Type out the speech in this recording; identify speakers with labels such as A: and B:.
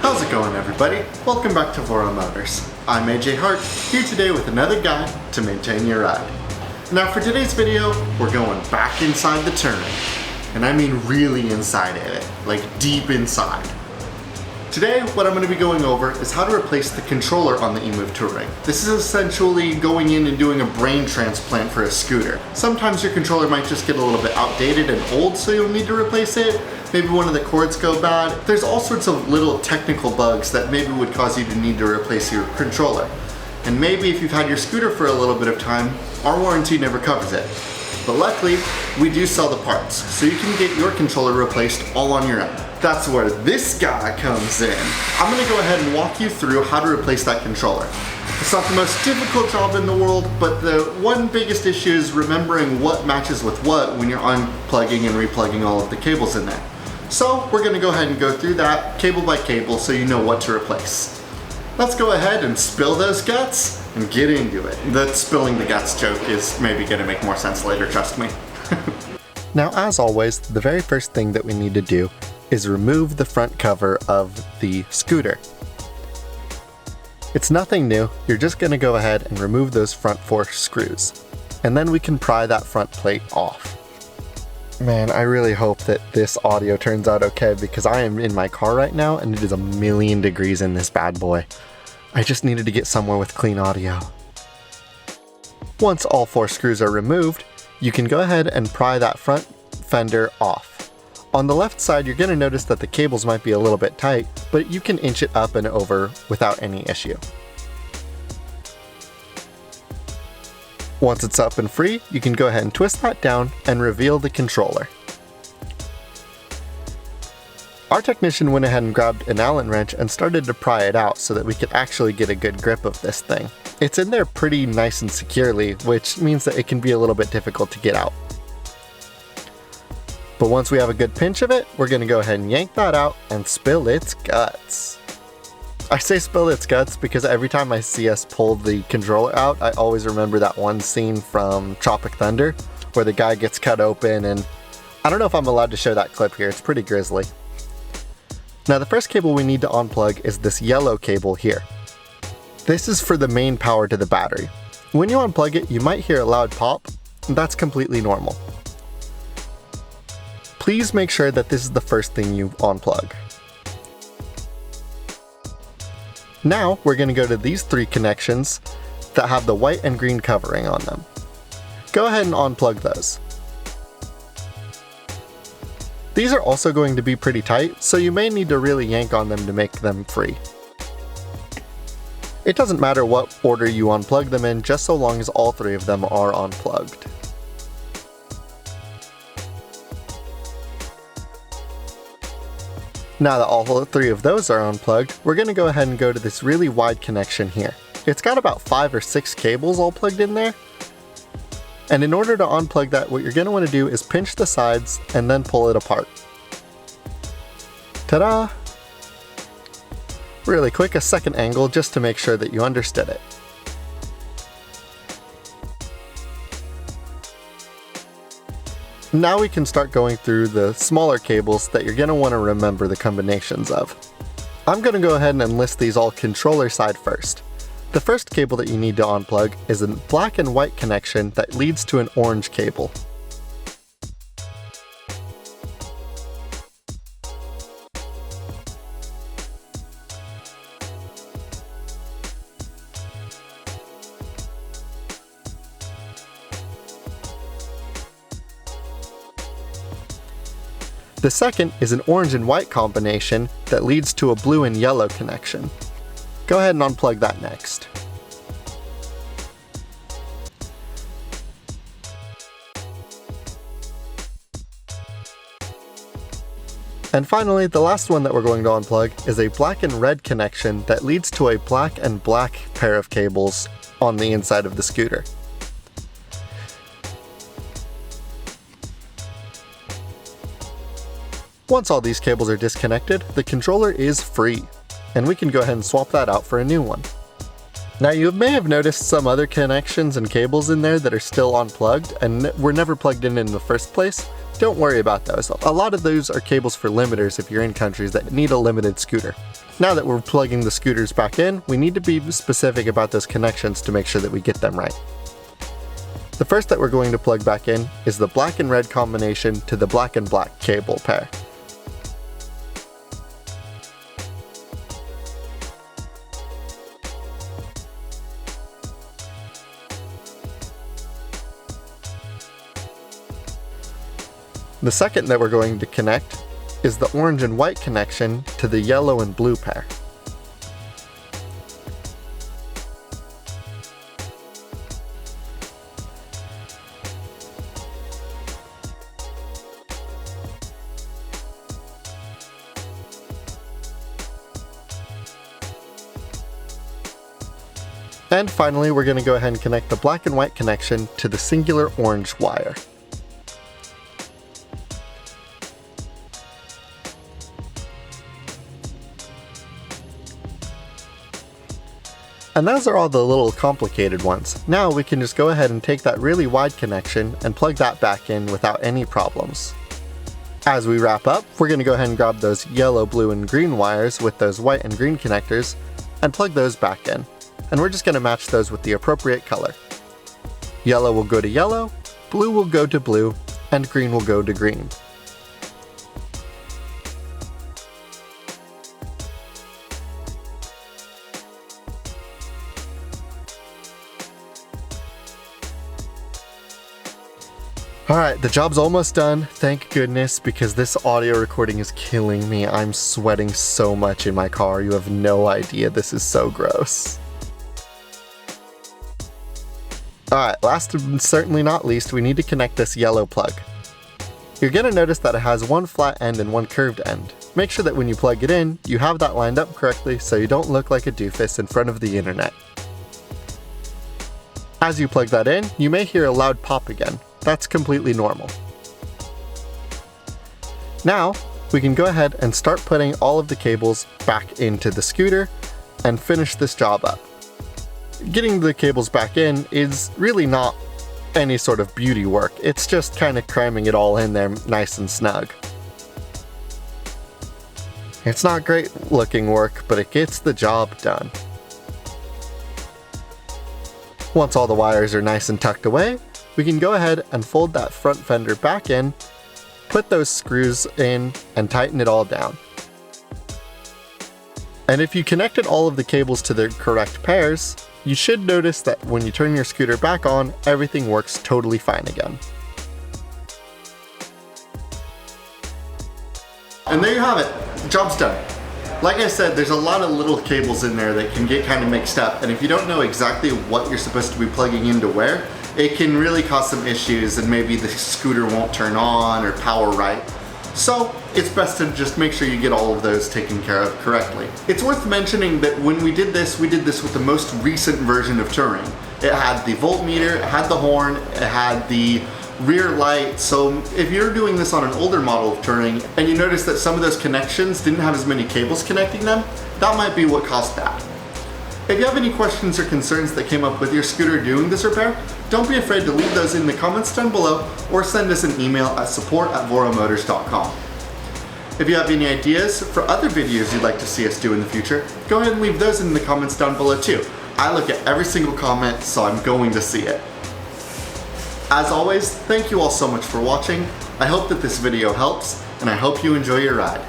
A: How's it going, everybody? Welcome back to Voro Motors. I'm AJ Hart, here today with another guide to maintain your ride. Now for today's video, we're going back inside the Touring. And I mean really inside of it, like deep inside. Today, what I'm going to be going over is how to replace the controller on the Emove Touring. This is essentially going in and doing a brain transplant for a scooter. Sometimes your controller might just get a little bit outdated and old, so you'll need to replace it. Maybe one of the cords go bad. There's all sorts of little technical bugs that maybe would cause you to need to replace your controller. And maybe if you've had your scooter for a little bit of time, our warranty never covers it. But luckily, we do sell the parts, so you can get your controller replaced all on your own. That's where this guy comes in. I'm gonna go ahead and walk you through how to replace that controller. It's not the most difficult job in the world, but the one biggest issue is remembering what matches with what when you're unplugging and replugging all of the cables in there. So we're gonna go ahead and go through that cable by cable so you know what to replace. Let's go ahead and spill those guts and get into it. The spilling the guts joke is maybe gonna make more sense later, trust me. Now, as always, the very first thing that we need to do is remove the front cover of the scooter. It's nothing new, you're just gonna go ahead and remove those front 4 screws. And then we can pry that front plate off. Man, I really hope that this audio turns out okay because I am in my car right now and it is 1,000,000 degrees in this bad boy. I just needed to get somewhere with clean audio. Once all 4 screws are removed, you can go ahead and pry that front fender off. On the left side, you're going to notice that the cables might be a little bit tight, but you can inch it up and over without any issue. Once it's up and free, you can go ahead and twist that down and reveal the controller. Our technician went ahead and grabbed an Allen wrench and started to pry it out so that we could actually get a good grip of this thing. It's in there pretty nice and securely, which means that it can be a little bit difficult to get out. But once we have a good pinch of it, we're going to go ahead and yank that out and spill its guts. I say spill its guts because every time I see us pull the controller out, I always remember that one scene from Tropic Thunder where the guy gets cut open, and I don't know if I'm allowed to show that clip here, it's pretty grisly. Now the first cable we need to unplug is this yellow cable here. This is for the main power to the battery. When you unplug it, you might hear a loud pop, and that's completely normal. Please make sure that this is the first thing you unplug. Now we're going to go to these 3 connections that have the white and green covering on them. Go ahead and unplug those. These are also going to be pretty tight, so you may need to really yank on them to make them free. It doesn't matter what order you unplug them in, just so long as all 3 of them are unplugged. Now that all 3 of those are unplugged, we're going to go ahead and go to this really wide connection here. It's got about 5 or 6 cables all plugged in there. And in order to unplug that, what you're going to want to do is pinch the sides and then pull it apart. Ta-da! Really quick, a second angle just to make sure that you understood it. Now we can start going through the smaller cables that you're going to want to remember the combinations of. I'm going to go ahead and enlist these all controller side first. The first cable that you need to unplug is a black and white connection that leads to an orange cable. The second is an orange and white combination that leads to a blue and yellow connection. Go ahead and unplug that next. And finally, the last one that we're going to unplug is a black and red connection that leads to a black and black pair of cables on the inside of the scooter. Once all these cables are disconnected, the controller is free, and we can go ahead and swap that out for a new one. Now you may have noticed some other connections and cables in there that are still unplugged and were never plugged in the first place. don't worry about those. A lot of those are cables for limiters if you're in countries that need a limited scooter. Now that we're plugging the scooters back in, we need to be specific about those connections to make sure that we get them right. The first that we're going to plug back in is the black and red combination to the black and black cable pair. The second that we're going to connect is the orange and white connection to the yellow and blue pair. And finally, we're going to go ahead and connect the black and white connection to the singular orange wire. And those are all the little complicated ones. Now we can just go ahead and take that really wide connection and plug that back in without any problems. As we wrap up, we're going to go ahead and grab those yellow, blue, and green wires with those white and green connectors and plug those back in. And we're just going to match those with the appropriate color. Yellow will go to yellow, blue will go to blue, and green will go to green. Alright, the job's almost done, thank goodness, because this audio recording is killing me. I'm sweating so much in my car, you have no idea, this is so gross. Alright, last and certainly not least, we need to connect this yellow plug. You're going to notice that it has one flat end and one curved end. Make sure that when you plug it in, you have that lined up correctly so you don't look like a doofus in front of the internet. As you plug that in, you may hear a loud pop again. That's completely normal. Now, we can go ahead and start putting all of the cables back into the scooter and finish this job up. Getting the cables back in is really not any sort of beauty work, it's just kind of cramming it all in there nice and snug. It's not great looking work, but it gets the job done. Once all the wires are nice and tucked away, we can go ahead and fold that front fender back in, put those screws in, and tighten it all down. And if you connected all of the cables to their correct pairs, you should notice that when you turn your scooter back on, everything works totally fine again. And there you have it, the job's done. Like I said, there's a lot of little cables in there that can get kind of mixed up, and if you don't know exactly what you're supposed to be plugging into where, it can really cause some issues and maybe the scooter won't turn on or power right. So it's best to just make sure you get all of those taken care of correctly. It's worth mentioning that when we did this with the most recent version of Touring. It had the voltmeter, it had the horn, it had the rear light, so if you're doing this on an older model of Touring and you notice that some of those connections didn't have as many cables connecting them, that might be what caused that. If you have any questions or concerns that came up with your scooter doing this repair, don't be afraid to leave those in the comments down below or send us an email at support@voromotors.com. If you have any ideas for other videos you'd like to see us do in the future, go ahead and leave those in the comments down below too. I look at every single comment, so I'm going to see it. As always, thank you all so much for watching. I hope that this video helps, and I hope you enjoy your ride.